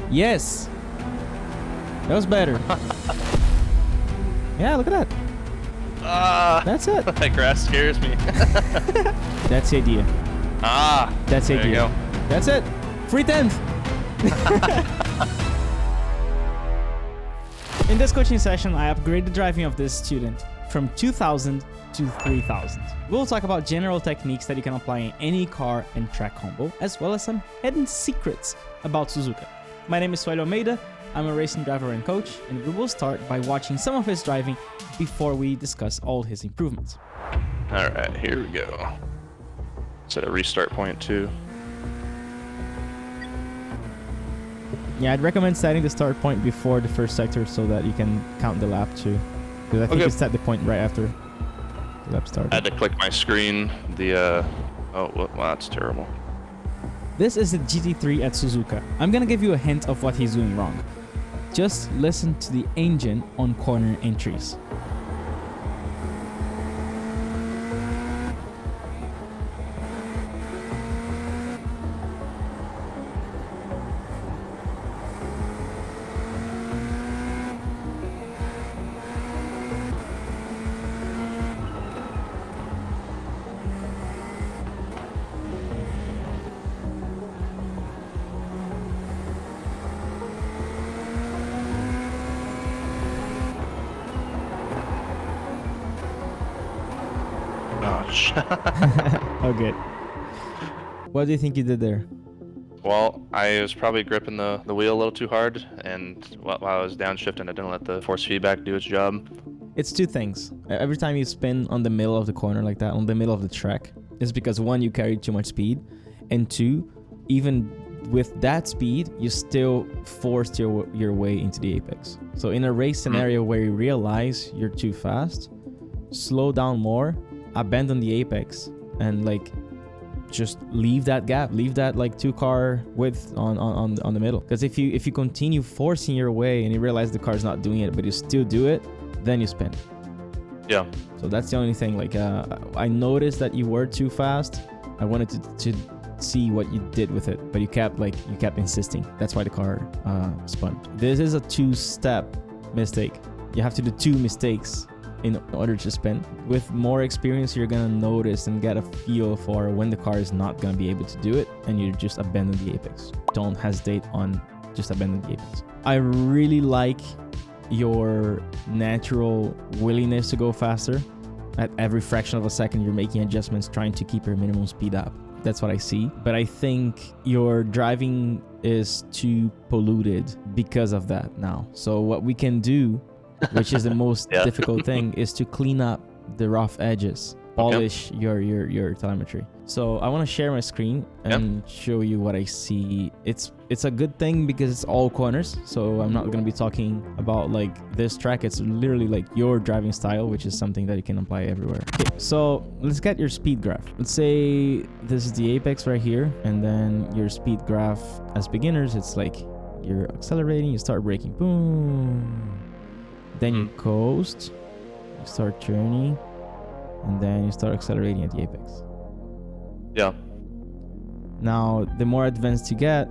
Yes. That was better. Yeah, look at that. That's it. That grass scares me. That's the idea. That's the there idea. You go. That's it. Free 10th. In this coaching session, I upgraded the driving of this student from 2,000 to 3,000. We'll talk about general techniques that you can apply in any car and track combo, as well as some hidden secrets about Suzuka. My name is Almeida. I'm a racing driver and coach, and we will start by watching some of his driving before we discuss all his improvements. All right, here we go. Set a restart point too. Yeah, I'd recommend setting the start point before the first sector so that you can count the lap too. Because I think you set the point right after the lap started. I had to click my screen. Oh, well, that's terrible. This is the GT3 at Suzuka. I'm gonna give you a hint of what he's doing wrong. Just listen to the engine on corner entries. Oh, good. What do you think you did there? Well, I was probably gripping the wheel a little too hard, and while I was downshifting, I didn't let the force feedback do its job. It's two things. Every time you spin on the middle of the corner like that, on the middle of the track, it's because one, you carried too much speed, and two, even with that speed, you still forced your way into the apex. So in a race scenario where you realize you're too fast, slow down more, abandon the apex, and like just leave that gap, leave that like 2-car width on the middle. Because if you continue forcing your way and you realize the car's not doing it, but you still do it, then you spin. Yeah. So that's the only thing. Like I noticed that you were too fast. I wanted to see what you did with it, but you kept insisting. That's why the car spun. This is a 2-step mistake. You have to do 2 mistakes in order to spin. With more experience, you're gonna notice and get a feel for when the car is not gonna be able to do it, and you just abandon the apex. Don't hesitate on just abandoning the apex. I really like your natural willingness to go faster. At every fraction of a second, you're making adjustments, trying to keep your minimum speed up. That's what I see. But I think your driving is too polluted because of that now. So what we can do, which is the most difficult thing, is to clean up the rough edges, polish your telemetry. So I want to share my screen and show you what I see. It's a good thing because it's all corners, so I'm not going to be talking about like this track. It's literally like your driving style, which is something that you can apply everywhere. Okay, so let's get your speed graph. Let's say this is the apex right here, and then your speed graph as beginners, it's like you're accelerating, you start braking, boom. Then you coast, you start turning, and then you start accelerating at the apex. Yeah. Now, the more advanced you get,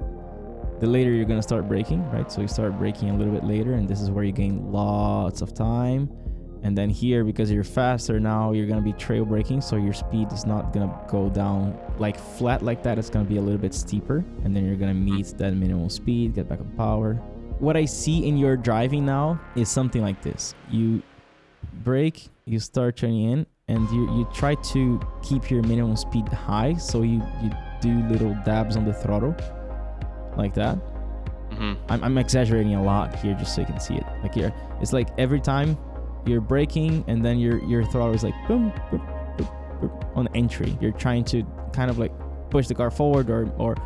the later you're going to start braking, right? So you start braking a little bit later, and this is where you gain lots of time. And then here, because you're faster now, you're going to be trail braking, so your speed is not going to go down like flat like that. It's going to be a little bit steeper, and then you're going to meet that minimum speed, get back on power. What I see in your driving now is something like this. You brake, you start turning in, and you try to keep your minimum speed high, so you do little dabs on the throttle like that. I'm exaggerating a lot here just so you can see it. Like here, it's like every time you're braking, and then your throttle is like boom, boom, boom, boom, on entry. You're trying to kind of like push the car forward, or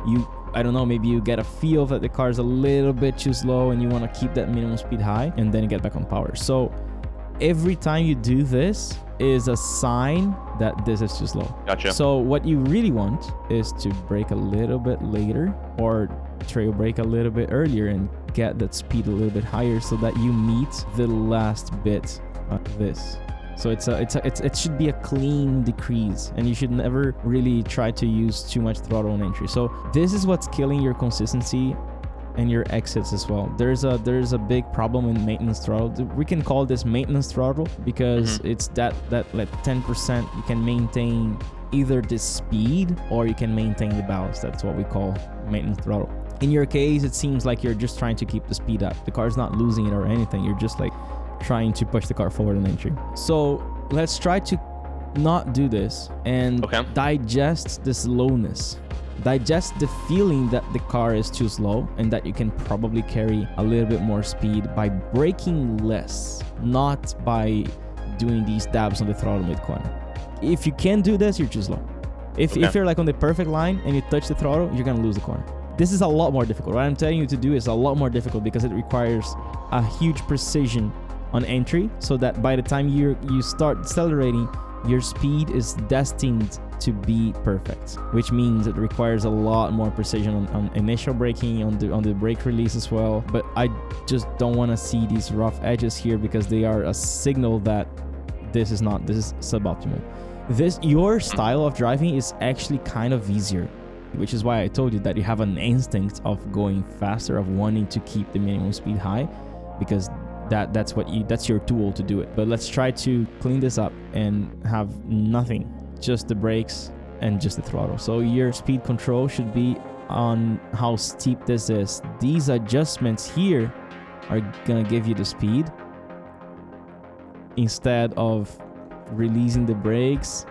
you, I don't know, maybe you get a feel that the car is a little bit too slow and you want to keep that minimum speed high, and then you get back on power. So every time you do this is a sign that this is too slow. Gotcha. So what you really want is to brake a little bit later, or trail brake a little bit earlier, and get that speed a little bit higher so that you meet the last bit of this. So it should be a clean decrease, and you should never really try to use too much throttle on entry. So this is what's killing your consistency and your exits as well. There's a big problem in maintenance throttle. We can call this maintenance throttle because it's that like 10% you can maintain either the speed or you can maintain the balance. That's what we call maintenance throttle. In your case, it seems like you're just trying to keep the speed up. The car's not losing it or anything. You're just like trying to push the car forward in entry. So let's try to not do this and digest the slowness. Digest the feeling that the car is too slow and that you can probably carry a little bit more speed by braking less, not by doing these dabs on the throttle mid-corner. If you can do this, you're too slow. If you're like on the perfect line and you touch the throttle, you're gonna lose the corner. This is a lot more difficult. What I'm telling you to do is a lot more difficult because it requires a huge precision on entry, so that by the time you start accelerating, your speed is destined to be perfect, which means it requires a lot more precision on initial braking, on the brake release as well. But I just don't want to see these rough edges here because they are a signal that this is suboptimal. Your style of driving is actually kind of easier, which is why I told you that you have an instinct of going faster, of wanting to keep the minimum speed high, because that's your tool to do it. But let's try to clean this up and have nothing, just the brakes and just the throttle. So your speed control should be on how steep this is. These adjustments here are gonna give you the speed instead of releasing the brakes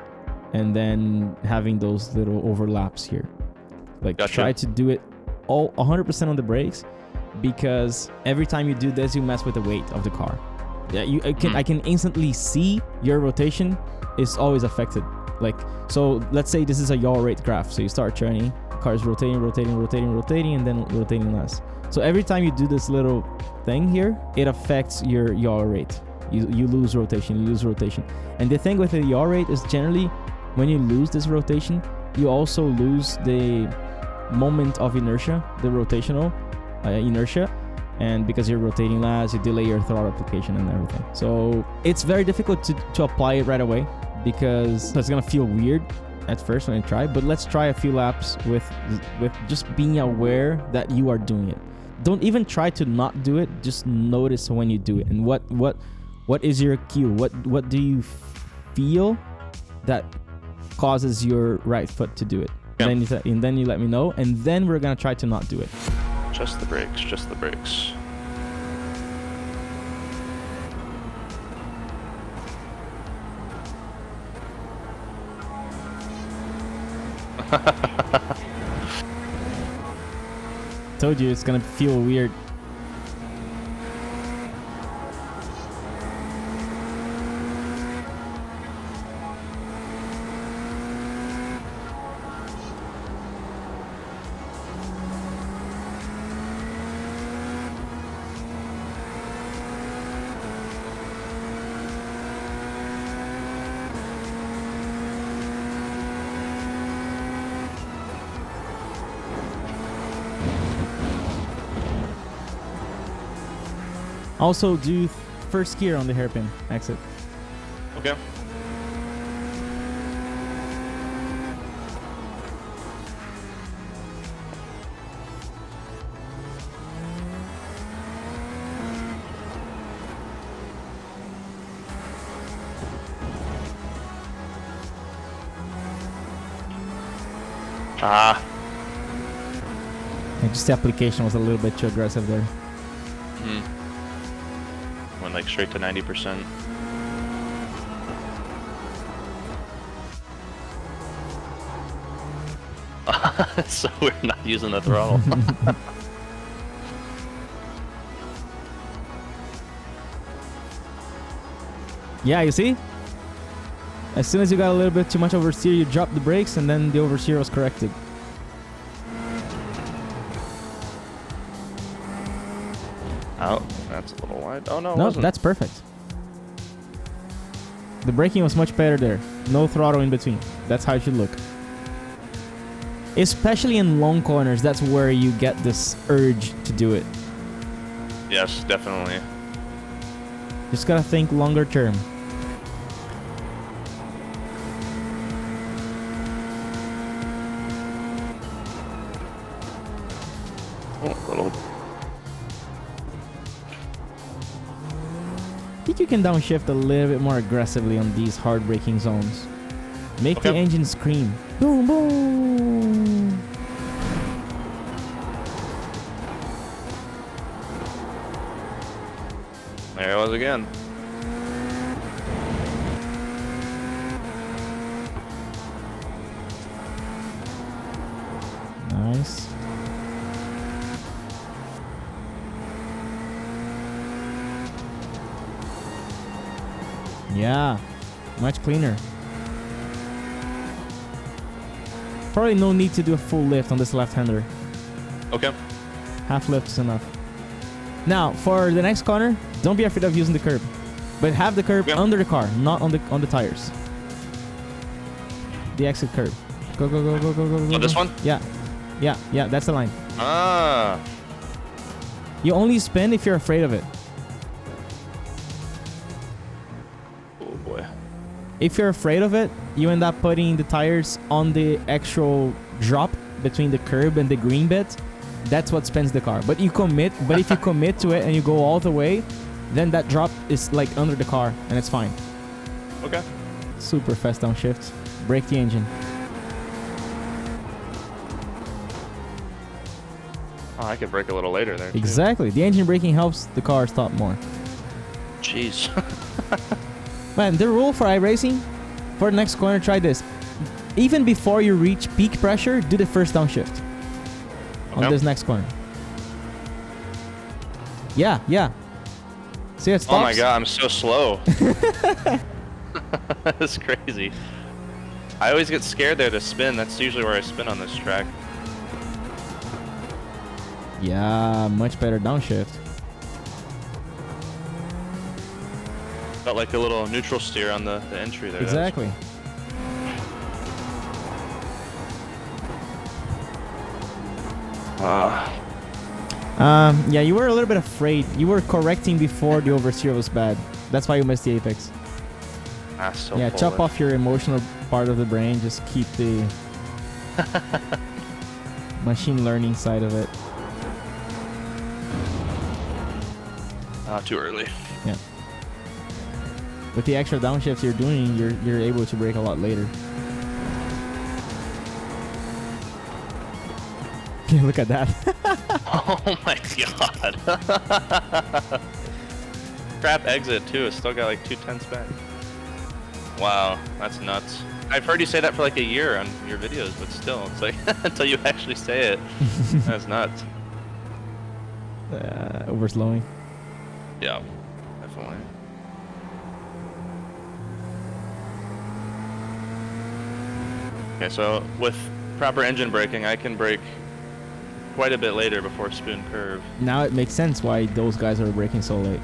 and then having those little overlaps here. Like try to do it all 100% on the brakes, because every time you do this, you mess with the weight of the car. Yeah, I can instantly see your rotation is always affected. Like, so let's say this is a yaw rate graph. So you start turning, the car is rotating, and then rotating less. So every time you do this little thing here, it affects your yaw rate. You lose rotation, And the thing with the yaw rate is generally when you lose this rotation, you also lose the moment of inertia, the rotational inertia, and because you're rotating less, you delay your throttle application and everything. So it's very difficult to apply it right away because it's gonna feel weird at first when I try, but let's try a few laps with just being aware that you are doing it. Don't even try to not do it, just notice when you do it. And what is your cue? What do you feel that causes your right foot to do it? Yeah. And then you let me know, and then we're gonna try to not do it. Just the brakes. Told you it's gonna feel weird. Also, do first gear on the hairpin exit. Okay. Just the application was a little bit too aggressive there. Went like straight to 90%. So we're not using the throttle. Yeah, you see? As soon as you got a little bit too much oversteer, you drop the brakes and then the oversteer was corrected. Oh, that's a little wide. Oh, no, it No, wasn't. that's perfect. The braking was much better there. No throttle in between. That's how it should look. Especially in long corners, that's where you get this urge to do it. Yes, definitely. Just gotta think longer term. Oh, a little think you can downshift a little bit more aggressively on these hard braking zones. Make the engine scream. Boom, boom. There it was again. Nice. Yeah, much cleaner. Probably no need to do a full lift on this left-hander. Okay. Half lift is enough. Now, for the next corner, don't be afraid of using the curb, but have the curb under the car, not on the tires. The exit curb. Go, go, go, go, go, go, go. Oh, this one? Yeah, yeah, yeah. That's the line. Ah. You only spin if you're afraid of it. Oh boy. If you're afraid of it, you end up putting the tires on the actual drop between the curb and the green bit. That's what spins the car. But if you commit to it and you go all the way, then that drop is like under the car and it's fine. Okay. Super fast downshift. Brake the engine. Oh, I could brake a little later there. Exactly. The engine braking helps the car stop more. Jeez. Man, the rule for iRacing, for the next corner, try this. Even before you reach peak pressure, do the first downshift. On this next corner. Yeah, yeah. See, it stops. Oh my god, I'm so slow. That's crazy. I always get scared there to spin. That's usually where I spin on this track. Yeah, much better downshift. Felt like a little neutral steer on the entry there. Exactly. Yeah, you were a little bit afraid. You were correcting before the oversteer was bad. That's why you missed the apex. So yeah, chop off your emotional part of the brain. Just keep the machine learning side of it. Too early. Yeah. With the extra downshifts you're doing, you're able to brake a lot later. Yeah, look at that. Oh my god. Crap exit too. It's still got like 2/10 back. Wow, that's nuts. I've heard you say that for like a year on your videos, but still, it's like until you actually say it, that's nuts. Overslowing. Yeah, definitely. Okay, so with proper engine braking, I can brake quite a bit later before spoon curve. Now it makes sense why those guys are braking so late.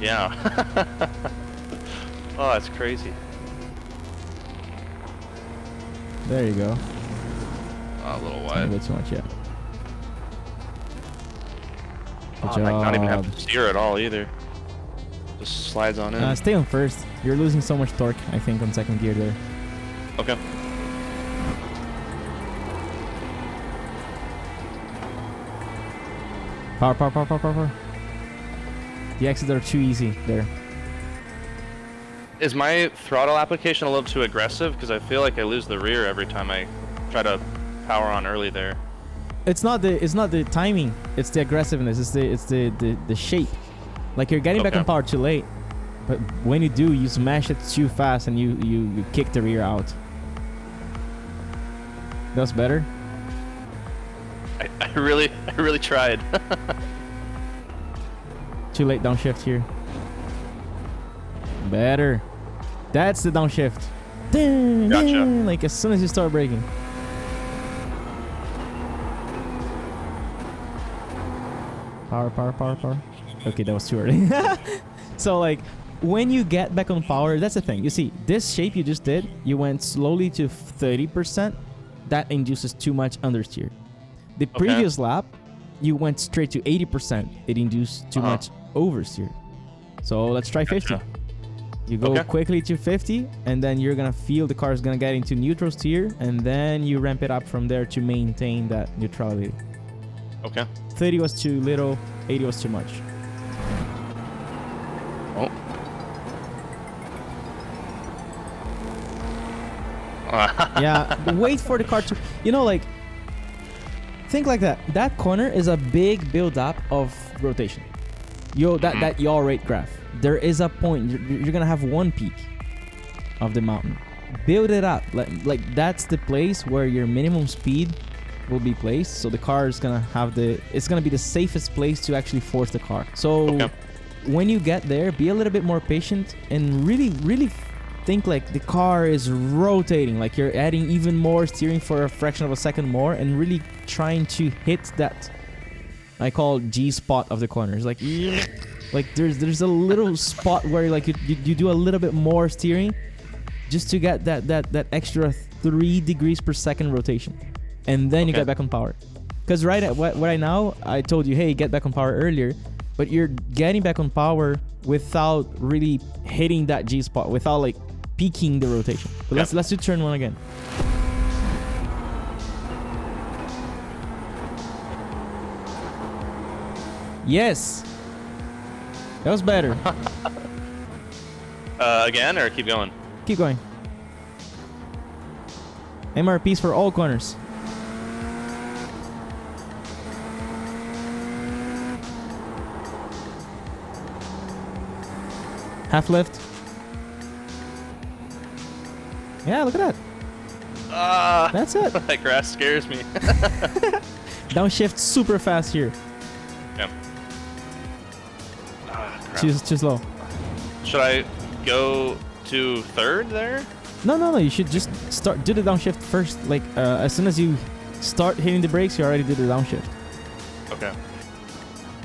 Yeah. Oh, that's crazy. There you go. Oh, a little A wide. bit too much, yeah. Oh, like not even have to steer at all either. Just slides on in. Stay on first. You're losing so much torque, I think, on second gear there. Okay. Power, power, power, power, power, power. The exits are too easy there. Is my throttle application a little too aggressive? Because I feel like I lose the rear every time I try to power on early there. It's not the timing. It's the aggressiveness. It's the shape. Like you're getting back on power too late, but when you do, you smash it too fast and you kick the rear out. That's better. I really tried. Too late downshift here. Better. That's the downshift. Gotcha. Like as soon as you start braking. Power, power, power, power. Okay, that was too early. So like when you get back on power, that's the thing. You see, this shape you just did, you went slowly to 30%. That induces too much understeer. The previous lap, you went straight to 80%. It induced too much oversteer. So let's try 50. You go quickly to 50, and then you're gonna feel the car is gonna get into neutral steer, and then you ramp it up from there to maintain that neutrality. Okay. 30 was too little, 80 was too much. Oh, Yeah, wait for the car to, like, think like that. That corner is a big build up of rotation. That yaw rate graph. There is a point. You're gonna have one peak of the mountain. Build it up. Like that's the place where your minimum speed will be placed. So the car is gonna have it's gonna be the safest place to actually force the car. So when you get there, be a little bit more patient and really, really think like the car is rotating, like you're adding even more steering for a fraction of a second more, and really trying to hit that I call G spot of the corners. Like there's a little spot where like you do a little bit more steering just to get that extra 3 degrees per second rotation, and then you get back on power. Because right now I told you, hey, get back on power earlier, but you're getting back on power without really hitting that G spot, without like peaking the rotation. But let's do turn 1 again. Yes, that was better. Again, or keep going? Keep going. MRPs for all corners. Half lift. Yeah, look at that. That's it. That grass scares me. Downshift super fast here. Yeah. Too slow. Should I go to third there? No. You should just do the downshift first. Like as soon as you start hitting the brakes, you already did the downshift. Okay.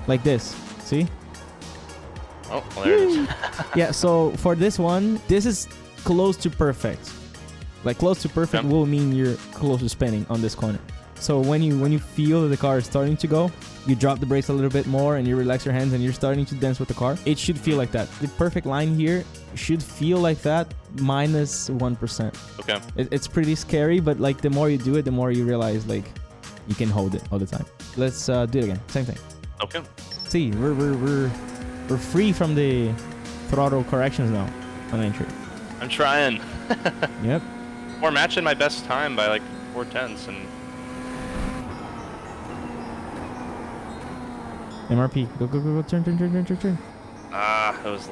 Like this. See? Oh, well, there it is. Yeah. So for this one, this is close to perfect. Like close to perfect will mean you're close to spinning on this corner. So when you feel that the car is starting to go, you drop the brakes a little bit more and you relax your hands and you're starting to dance with the car. It should feel like that. The perfect line here should feel like that, minus 1%. Okay. It's pretty scary, but like the more you do it, the more you realize like you can hold it all the time. Let's do it again. Same thing. Okay. See, we're free from the throttle corrections now on entry. I'm trying. Yep. We're matching my best time by like 4/10 and. MRP. Go. Turn. It was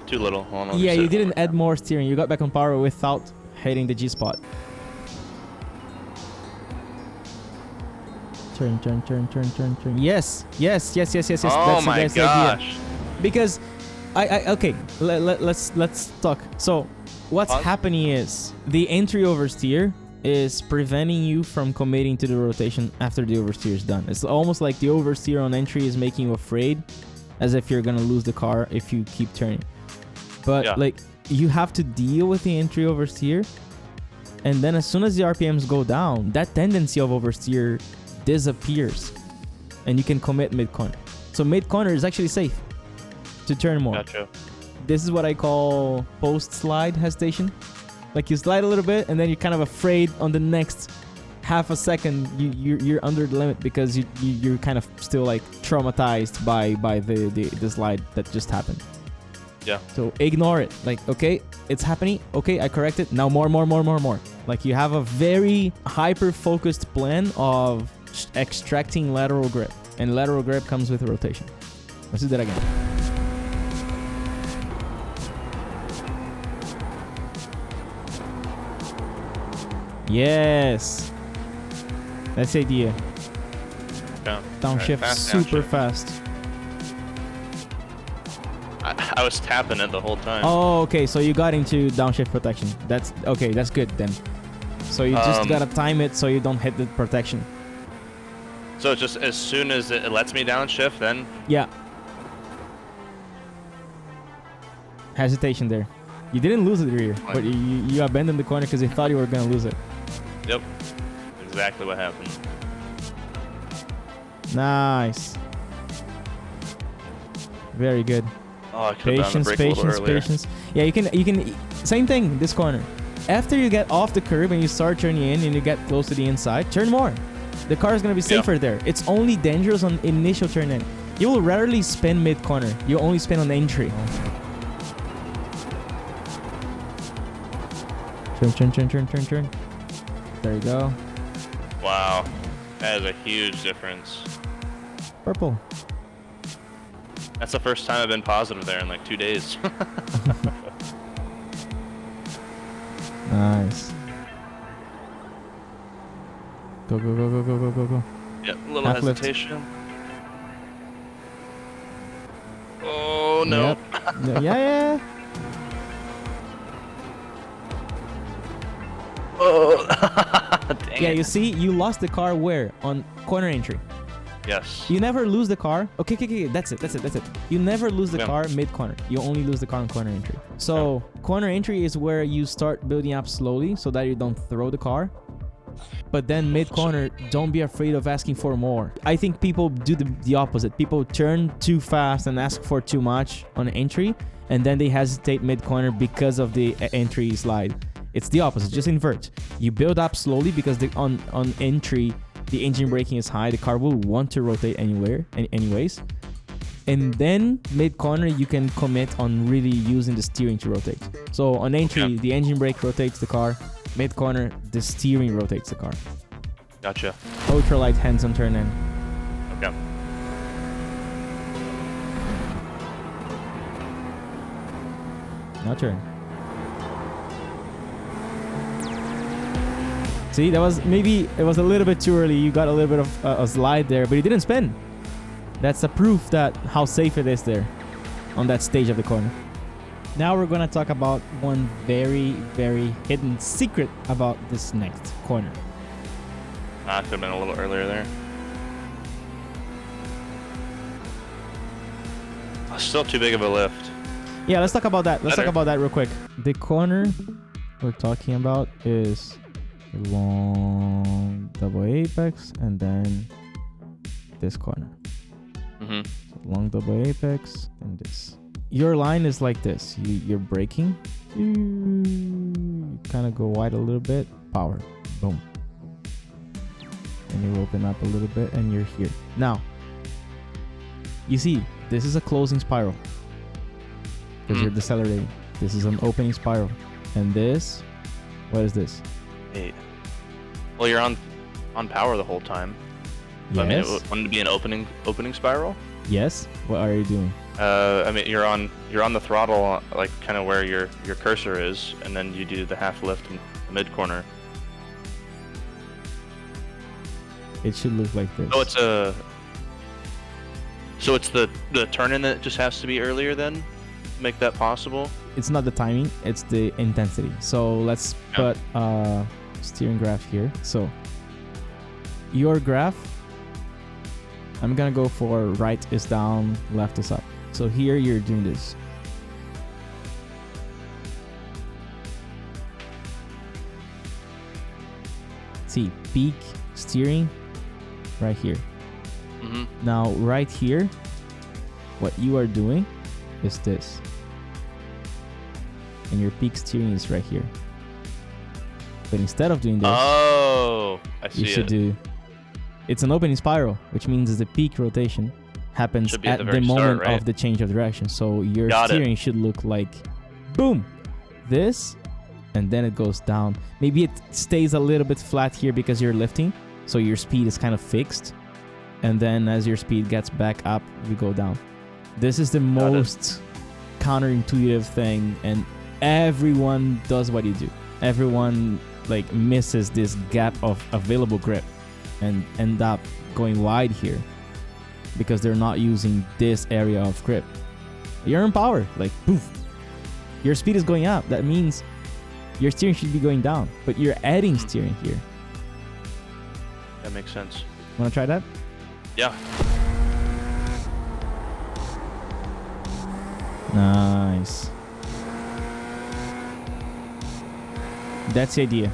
too little. Hold on, Yeah, you didn't add more steering. You got back on power without hitting the G spot. Turn. Yes. Oh my gosh. Because okay, let's talk. So what's happening is the entry oversteer is preventing you from committing to the rotation after the oversteer is done. It's almost like the oversteer on entry is making you afraid, as if you're gonna lose the car if you keep turning. But like you have to deal with the entry oversteer, and then as soon as the RPMs go down, that tendency of oversteer disappears, and you can commit mid corner. So mid corner is actually safe to turn more. Gotcha. This is what I call post slide hesitation. Like you slide a little bit and then you're kind of afraid on the next half a second you're under the limit because you're kind of still like traumatized by the slide that just happened. Yeah. So ignore it. Like, okay, it's happening. Okay, I correct it. Now more. Like you have a very hyper focused plan of extracting lateral grip, and lateral grip comes with rotation. Let's do that again. Yes, that's the idea. Yeah. Downshift super fast. I was tapping it the whole time. Oh, okay. So you got into downshift protection. That's okay. That's good then. So you just gotta time it so you don't hit the protection. So just as soon as it lets me downshift, then. Yeah. Hesitation there. You didn't lose it rear, but you abandoned the corner because you thought you were gonna lose it. Yep. Exactly what happened. Nice. Very good. Oh, I could have done the brake a little earlier. Patience. Yeah, you can. Same thing. This corner. After you get off the curb and you start turning in and you get close to the inside, turn more. The car is gonna be safer there. It's only dangerous on initial turn in. You will rarely spin mid corner. You only spin on entry. Turn. There you go. Wow. That is a huge difference. Purple. That's the first time I've been positive there in like 2 days. Nice. Go. Yep, a little Half lift. hesitation. Oh, no. Yep. Yeah. Oh, dang Yeah, it. you see, you lost the car where? On corner entry. Yes. You never lose the car. Okay. That's it. You never lose the Yeah. car mid-corner. You only lose the car on corner entry. So corner entry is where you start building up slowly so that you don't throw the car. But then mid-corner, don't be afraid of asking for more. I think people do the opposite. People turn too fast and ask for too much on entry, and then they hesitate mid-corner because of the entry slide. It's the opposite. Just invert. You build up slowly because on entry, the engine braking is high. The car will want to rotate anyways. And then mid-corner, you can commit on really using the steering to rotate. So on entry, the engine brake rotates the car. Mid-corner, the steering rotates the car. Gotcha. Ultralight hands on turn in. Okay. Now turn. See, it was a little bit too early. You got a little bit of a slide there, but you didn't spin. That's a proof that how safe it is there on that stage of the corner. Now we're going to talk about one very, very hidden secret about this next corner. Could have been a little earlier there. Still too big of a lift. Yeah, let's talk about that. Let's talk about that real quick. The corner we're talking about is the long double apex and then this corner. Mm-hmm. So long double apex and this. Your line is like this. You're braking. You kind of go wide a little bit. Power. Boom. And you open up a little bit and you're here. Now, you see, this is a closing spiral. Because you're decelerating. This is an opening spiral. And this, what is this? Hey. Well, you're on power the whole time. Yes. I mean, it wouldn't it be an opening spiral? Yes. What are you doing? I mean, you're on the throttle, like kind of where your cursor is, and then you do the half lift in the mid corner. It should look like this. Oh, it's the turn in that just has to be earlier then, to make that possible. It's not the timing, it's the intensity. So let's put steering graph here. So your graph, I'm gonna go for right is down, left is up. So here you're doing this. See, peak steering right here. Mm-hmm. Now right here, what you are doing is this. And your peak steering is right here. But instead of doing this, I see you should do... It's an opening spiral, which means the peak rotation happens at the moment of the change of direction. So your steering should look like, boom, this, and then it goes down. Maybe it stays a little bit flat here because you're lifting, so your speed is kind of fixed. And then as your speed gets back up, you go down. This is the most counterintuitive thing, and everyone does what you do. Everyone like misses this gap of available grip and end up going wide here because they're not using this area of grip. You're in power, like poof. Your speed is going up. That means your steering should be going down, but you're adding steering here. That makes sense. Wanna try that? Yeah. Nice. That's the idea.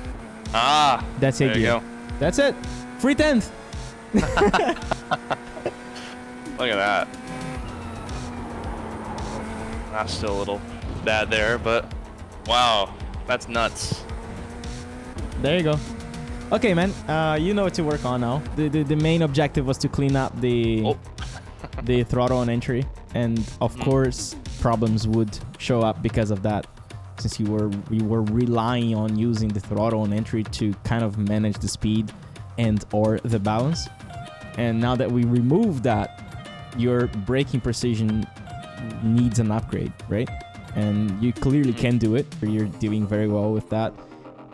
That's the idea. There you go. That's it. Free 10th. Look at that. That's still a little bad there, but wow, that's nuts. There you go. Okay, man. You know what to work on now. The main objective was to clean up the the throttle on entry, and of course problems would show up because of that. since you were relying on using the throttle on entry to kind of manage the speed and or the balance. And now that we removed that, your braking precision needs an upgrade, right? And you clearly can do it. You're doing very well with that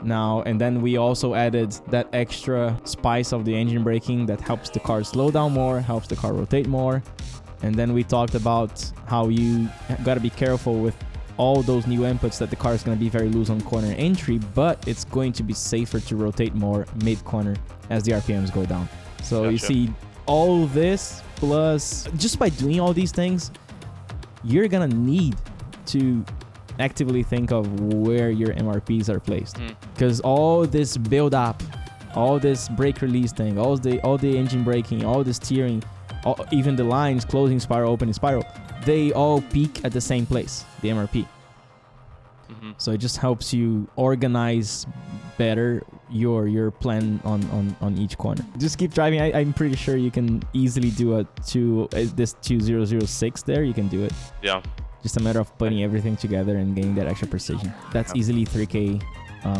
now. And then we also added that extra spice of the engine braking that helps the car slow down more, helps the car rotate more. And then we talked about how you gotta be careful with all those new inputs, that the car is gonna be very loose on corner entry, but it's going to be safer to rotate more mid-corner as the RPMs go down. So Gotcha. You see all this, plus just by doing all these things, you're gonna need to actively think of where your MRPs are placed, because all this build up, all this brake release thing, all the engine braking, all the steering, even the lines, closing spiral, opening spiral, they all peak at the same place, the MRP. So it just helps you organize better your plan on each corner. Just keep driving. I'm pretty sure you can easily do this 2006 there. You can do it. Yeah. Just a matter of putting everything together and getting that extra precision. That's easily 3K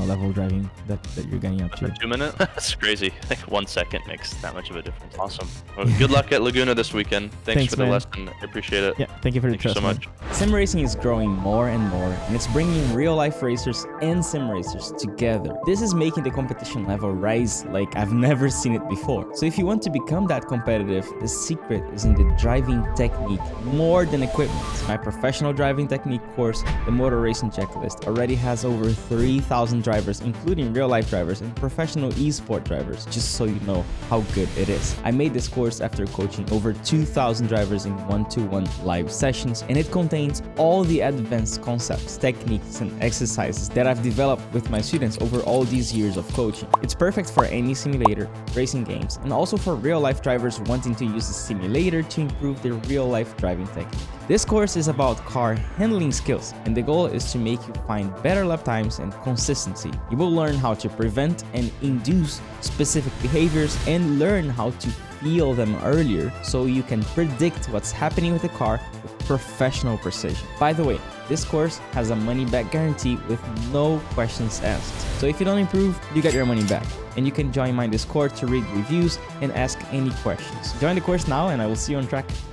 level driving that you're getting up to. 2 minutes? That's crazy. Like 1 second makes that much of a difference. Awesome. Well, good luck at Laguna this weekend. Thanks for the man. lesson. I appreciate it. Yeah, thank you for the Thank you trust, so much. man. Sim racing is growing more and more, and it's bringing real-life racers and sim racers together. This is making the competition level rise like I've never seen it before. So if you want to become that competitive, the secret is in the driving technique more than equipment. My professional driving technique course, the Motor Racing Checklist, already has over 3,000 drivers, including real-life drivers and professional esport drivers, just so you know how good it is. I made this course after coaching over 2,000 drivers in one-to-one live sessions, and it contains all the advanced concepts, techniques, and exercises that I've developed with my students over all these years of coaching. It's perfect for any simulator, racing games, and also for real-life drivers wanting to use a simulator to improve their real-life driving technique. This course is about car handling skills, and the goal is to make you find better lap times and consistency. You will learn how to prevent and induce specific behaviors and learn how to feel them earlier so you can predict what's happening with the car with professional precision. By the way, this course has a money-back guarantee with no questions asked. So if you don't improve, you get your money back. And you can join my Discord to read reviews and ask any questions. Join the course now, and I will see you on track.